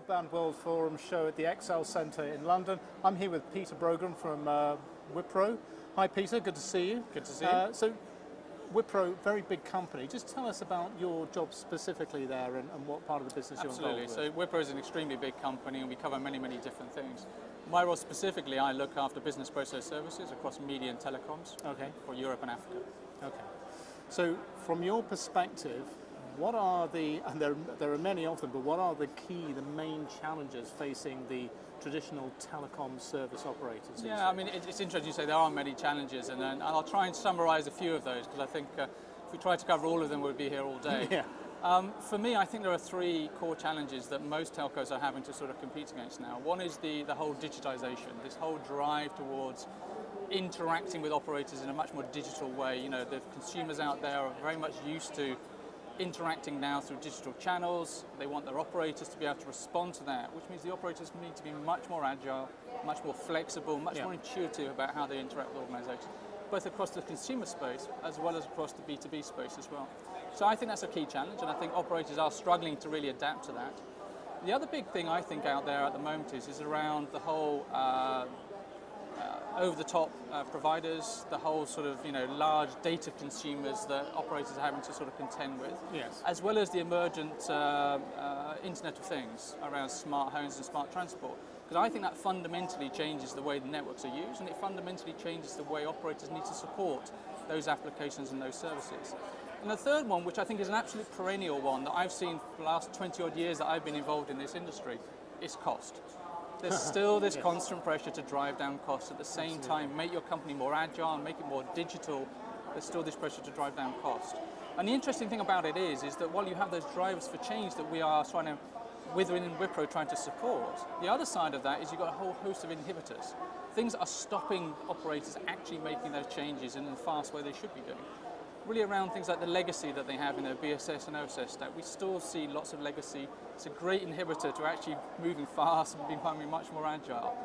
Broadband World Forum show at the Excel Centre in London. I'm here with Peter Brogan from Wipro. Hi Peter, good to see you. Good to see you. So Wipro, very big company. Just tell us about your job specifically there and what part of the business you're involved with. Absolutely. So Wipro is an extremely big company and we cover many, many different things. My role specifically, I look after business process services across Media and Telecoms for Europe and Africa. Okay. So from your perspective, what are the, and there are many of them, but what are the main challenges facing the traditional telecom service operators? Yeah, I mean, it's interesting you say there are many challenges, and I'll try and summarize a few of those, because I think if we tried to cover all of them, we'd be here all day. Yeah. For me, I think there are three core challenges that most telcos are having to sort of compete against now. One is the whole digitization, this whole drive towards interacting with operators in a much more digital way. You know, the consumers out there are very much used to interacting now through digital channels. They want their operators to be able to respond to that, which means the operators need to be much more agile, much more flexible, much more intuitive about how they interact with organizations, both across the consumer space as well as across the B2B space as well. So I think that's a key challenge, and I think operators are struggling to really adapt to that. The other big thing I think out there at the moment is around the whole over-the-top providers, the whole sort of large data consumers that operators are having to sort of contend with, as well as the emergent Internet of Things around smart homes and smart transport. Because I think that fundamentally changes the way the networks are used, and it fundamentally changes the way operators need to support those applications and those services. And the third one, which I think is an absolute perennial one that I've seen for the last 20 odd years that I've been involved in this industry, is cost. There's still this constant pressure to drive down costs, at the same time make your company more agile and make it more digital. There's still this pressure to drive down cost. And the interesting thing about it is that while you have those drivers for change that we are trying to, within Wipro, trying to support, the other side of that is you've got a whole host of inhibitors. Things that are stopping operators actually making those changes in the fast way they should be doing. Really around things like the legacy that they have in their BSS and OSS stack. We still see lots of legacy. It's a great inhibitor to actually moving fast and becoming much more agile.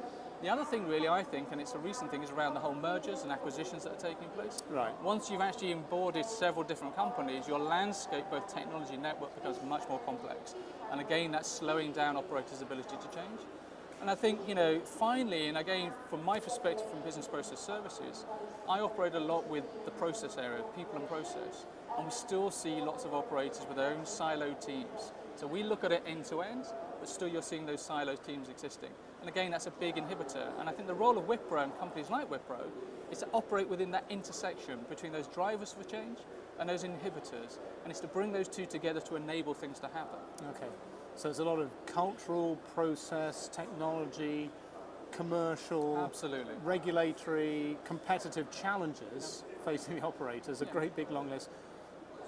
The other thing really, I think, and it's a recent thing, is around the whole mergers and acquisitions that are taking place. Right. Once you've actually onboarded several different companies, your landscape, both technology and network, becomes much more complex. And again, that's slowing down operators' ability to change. And I think, finally, and again, from my perspective from business process services, I operate a lot with the process area, people and process, and we still see lots of operators with their own siloed teams. So we look at it end to end, but still you're seeing those siloed teams existing. And again, that's a big inhibitor. And I think the role of Wipro and companies like Wipro is to operate within that intersection between those drivers for change and those inhibitors, and it's to bring those two together to enable things to happen. Okay. So there's a lot of cultural, process, technology, commercial, regulatory, competitive challenges facing the operators, a great big long list.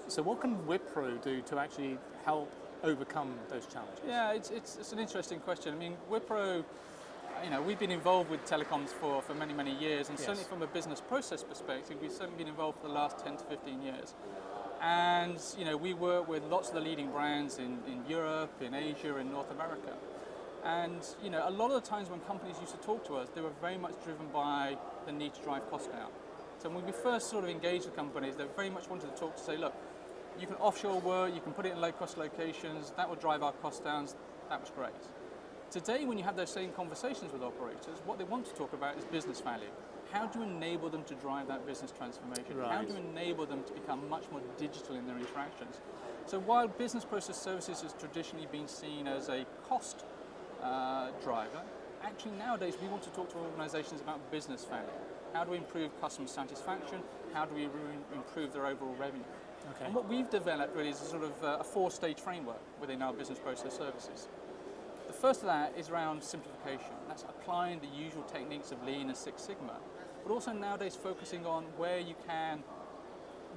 So what can Wipro do to actually help overcome those challenges? Yeah, it's an interesting question. I mean, Wipro, we've been involved with telecoms for many, many years, and certainly from a business process perspective, we've certainly been involved for the last 10 to 15 years. And we work with lots of the leading brands in Europe, in Asia, in North America. And a lot of the times when companies used to talk to us, they were very much driven by the need to drive cost down. So when we first sort of engaged with companies, they very much wanted to talk to say, look, you can offshore work, you can put it in low-cost locations, that will drive our cost down. That was great. Today, when you have those same conversations with operators, what they want to talk about is business value. How do you enable them to drive that business transformation? Right. How do you enable them to become much more digital in their interactions? So while business process services has traditionally been seen as a cost driver, actually nowadays we want to talk to organizations about business value. How do we improve customer satisfaction? How do we improve their overall revenue? Okay. And what we've developed really is a sort of a four-stage framework within our business process services. The first of that is around simplification. That's applying the usual techniques of Lean and Six Sigma, but also nowadays focusing on where you can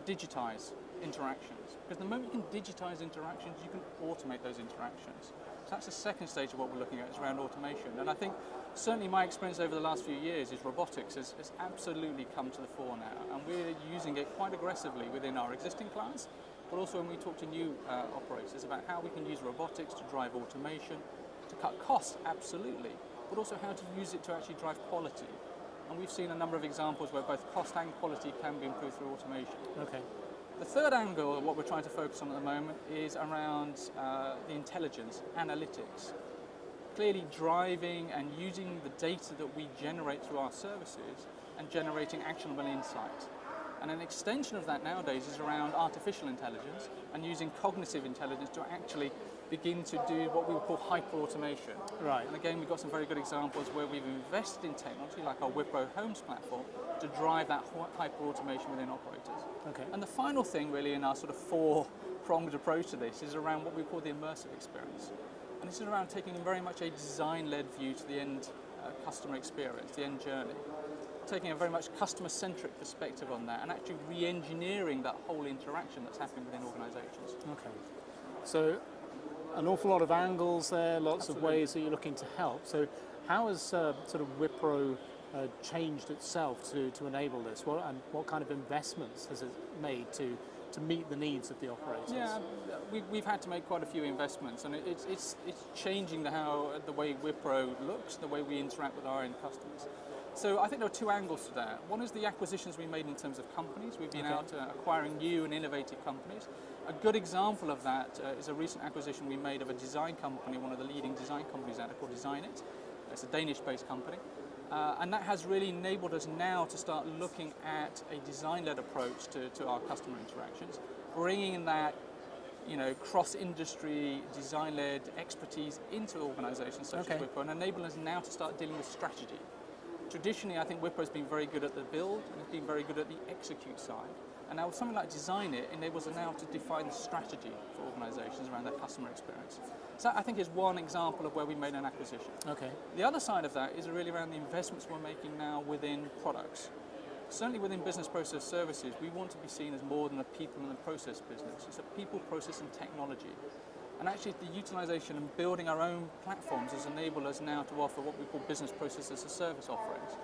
digitize interactions. Because the moment you can digitize interactions, you can automate those interactions. So that's the second stage of what we're looking at, is around automation. And I think certainly my experience over the last few years is robotics has absolutely come to the fore now. And we're using it quite aggressively within our existing clients, but also when we talk to new operators about how we can use robotics to drive automation, to cut costs, absolutely, but also how to use it to actually drive quality. And we've seen a number of examples where both cost and quality can be improved through automation. Okay. The third angle of what we're trying to focus on at the moment is around the intelligence, analytics. clearly driving and using the data that we generate through our services and generating actionable insight. And an extension of that nowadays is around artificial intelligence and using cognitive intelligence to actually begin to do what we would call hyper-automation. Right. And again, we've got some very good examples where we've invested in technology, like our Wipro Homes platform, to drive that hyper-automation within operators. Okay. And the final thing really in our sort of four-pronged approach to this is around what we call the immersive experience. And this is around taking very much a design-led view to the end customer experience, the end journey. Taking a very much customer-centric perspective on that and actually re-engineering that whole interaction that's happening within organizations. Okay. So an awful lot of angles there, lots Absolutely. of ways that you're looking to help. So how has sort of Wipro changed itself to enable this? What kind of investments has it made to meet the needs of the operators? Yeah, we've had to make quite a few investments, and it's changing the way Wipro looks, the way we interact with our end customers. So I think there are two angles to that. One is the acquisitions we made in terms of companies. We've been out acquiring new and innovative companies. A good example of that is a recent acquisition we made of a design company, one of the leading design companies out there called Designit. It's a Danish-based company. And that has really enabled us now to start looking at a design-led approach to our customer interactions, bringing that cross-industry, design-led expertise into organizations such as Wipro and enabling us now to start dealing with strategy. Traditionally, I think Wipro has been very good at the build and it's been very good at the execute side. And now with something like Designit enables us now to define the strategy for organizations around their customer experience. So I think is one example of where we made an acquisition. Okay. The other side of that is really around the investments we're making now within products. Certainly within business process services, we want to be seen as more than a people and a process business. It's a people, process and technology. And actually the utilization and building our own platforms has enabled us now to offer what we call business process as a service offerings.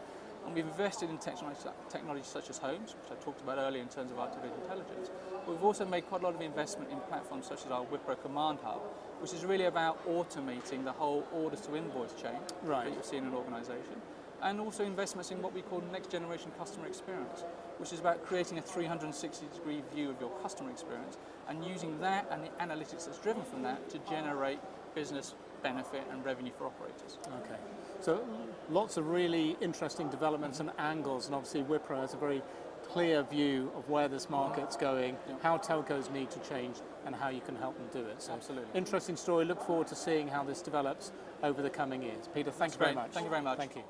And we've invested in technology such as Homes, which I talked about earlier in terms of artificial intelligence. But we've also made quite a lot of investment in platforms such as our Wipro Command Hub, which is really about automating the whole orders to invoice chain that you see in an organization. And also investments in what we call next generation customer experience, which is about creating a 360-degree view of your customer experience and using that and the analytics that's driven from that to generate business benefit and revenue for operators. Okay. So lots of really interesting developments and angles, and obviously Wipro has a very clear view of where this market's going, how telcos need to change, and how you can help them do it. So absolutely. Interesting story. Look forward to seeing how this develops over the coming years. Peter, thank you very much. Thank you very much. Thank you.